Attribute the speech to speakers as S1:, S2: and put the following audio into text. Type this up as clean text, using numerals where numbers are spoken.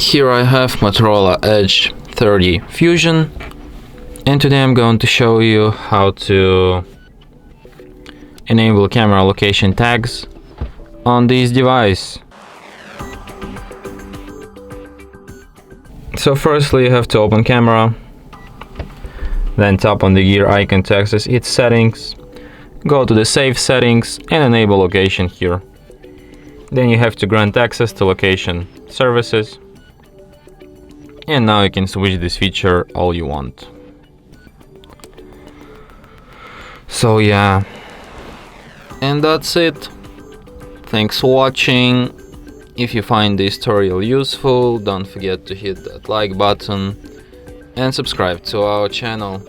S1: Here I have Motorola Edge 30 Fusion, and today I'm going to show you how to enable camera location tags on this device. So firstly you have to open camera, then tap on the gear icon to access its settings, go to the save settings and enable location here. Then you have to grant access to location services, and now you can switch this feature all you want. So yeah, and that's it. Thanks for watching. If you find this tutorial useful, don't forget to hit that like button and subscribe to our channel.